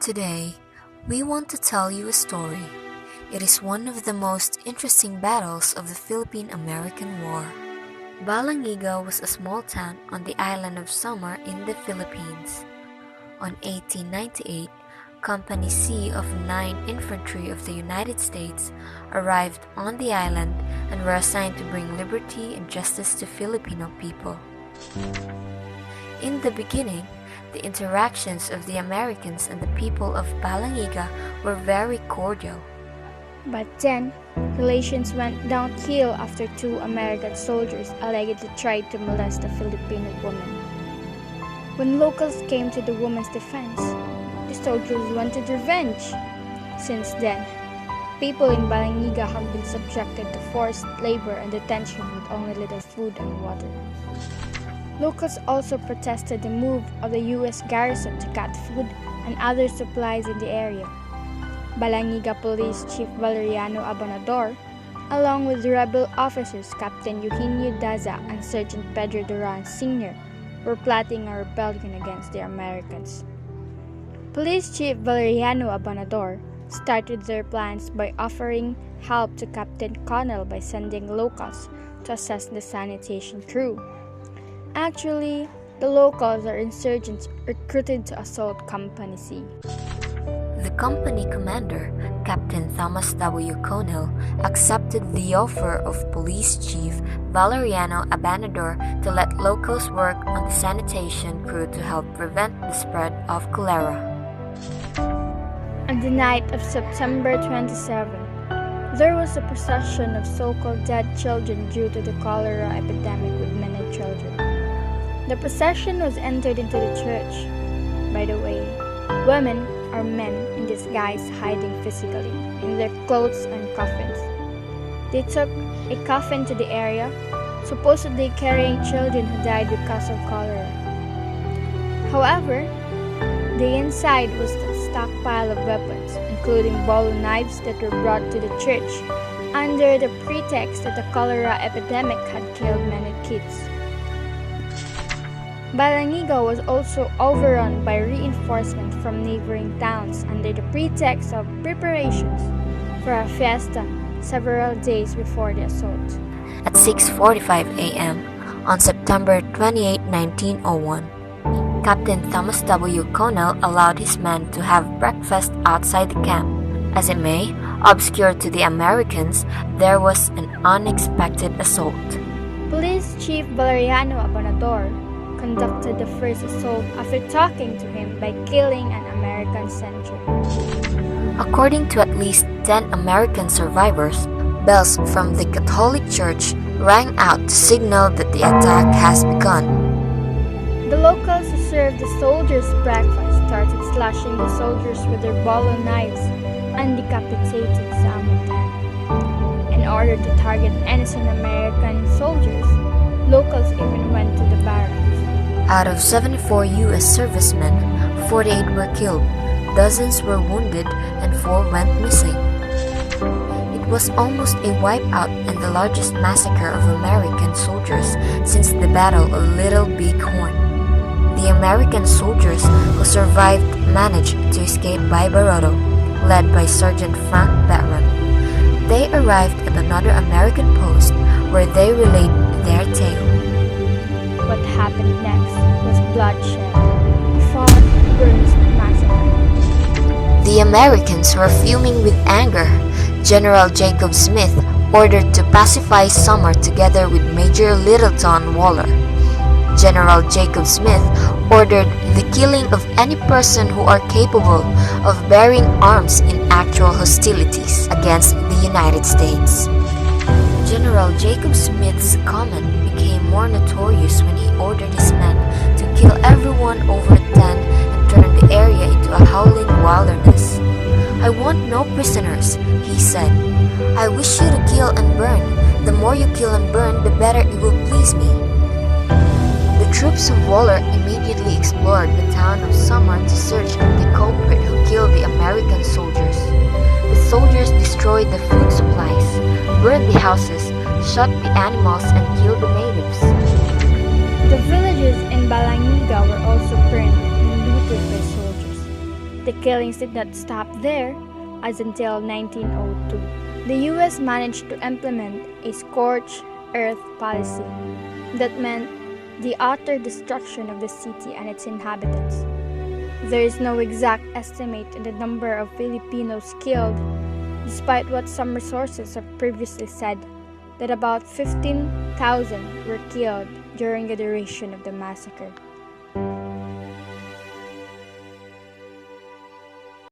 Today, we want to tell you a story. It is one of the most interesting battles of the Philippine-American War. Balangiga was a small town on the island of Samar in the Philippines. On 1898, Company C of 9th Infantry of the United States arrived on the island and were assigned to bring liberty and justice to Filipino people. In the beginning, the interactions of the Americans and the people of Balangiga were very cordial. But then, relations went downhill after two American soldiers allegedly tried to molest a Filipino woman. When locals came to the woman's defense, the soldiers wanted revenge. Since then, people in Balangiga have been subjected to forced labor and detention with only little food and water. Locals also protested the move of the U.S. garrison to cut food and other supplies in the area. Balangiga Police Chief Valeriano Abanador, along with rebel officers Captain Eugenio Daza and Sergeant Pedro Duran Sr., were plotting a rebellion against the Americans. Police Chief Valeriano Abanador started their plans by offering help to Captain Connell by sending locals to assess the sanitation crew. Actually, the locals are insurgents recruited to assault Company C. The company commander, Captain Thomas W. Connell, accepted the offer of Police Chief Valeriano Abanador to let locals work on the sanitation crew to help prevent the spread of cholera. On the night of September 27, there was a procession of so-called dead children due to the cholera epidemic with many children. The procession was entered into the church. By the way, women or men in disguise hiding physically in their clothes and coffins. They took a coffin to the area, supposedly carrying children who died because of cholera. However, the inside was a stockpile of weapons, including bolo knives that were brought to the church under the pretext that the cholera epidemic had killed many kids. Balangiga was also overrun by reinforcements from neighboring towns under the pretext of preparations for a fiesta several days before the assault. At 6:45 a.m. on September 28, 1901, Captain Thomas W. Connell allowed his men to have breakfast outside the camp. As it may obscure to the Americans, there was an unexpected assault. Police Chief Valeriano Abanador conducted the first assault after talking to him by killing an American sentry. According to at least 10 American survivors, bells from the Catholic Church rang out to signal that the attack has begun. The locals who served the soldiers breakfast started slashing the soldiers with their bolo knives and decapitating some of them. In order to target innocent American soldiers, locals even went to the barracks. Out of 74 U.S. servicemen, 48 were killed, dozens were wounded, and 4 went missing. It was almost a wipeout and the largest massacre of American soldiers since the Battle of Little Big Horn. The American soldiers who survived managed to escape by Barodo, led by Sergeant Frank Batron. They arrived at another American post where they relayed their tale. What happened next was bloodshed, fought-burns massacre. The Americans were fuming with anger. General Jacob Smith ordered to pacify Summer together with Major Littleton Waller. General Jacob Smith ordered the killing of any person who are capable of bearing arms in actual hostilities against the United States. General Jacob Smith's comment became more notorious when he ordered his men to kill everyone over 10 and turn the area into a howling wilderness. "I want no prisoners," he said. "I wish you to kill and burn. The more you kill and burn, the better it will please me." The troops of Waller immediately explored the town of Samar to search for the culprit who killed the American soldiers. The soldiers destroyed the food supplies, burned the houses, shot the animals, and killed the natives. The villages in Balangiga were also burned and looted by soldiers. The killings did not stop there, as until 1902, the US managed to implement a scorched earth policy that meant the utter destruction of the city and its inhabitants. There is no exact estimate in the number of Filipinos killed, despite what some resources have previously said, that about 15,000 were killed during the duration of the massacre.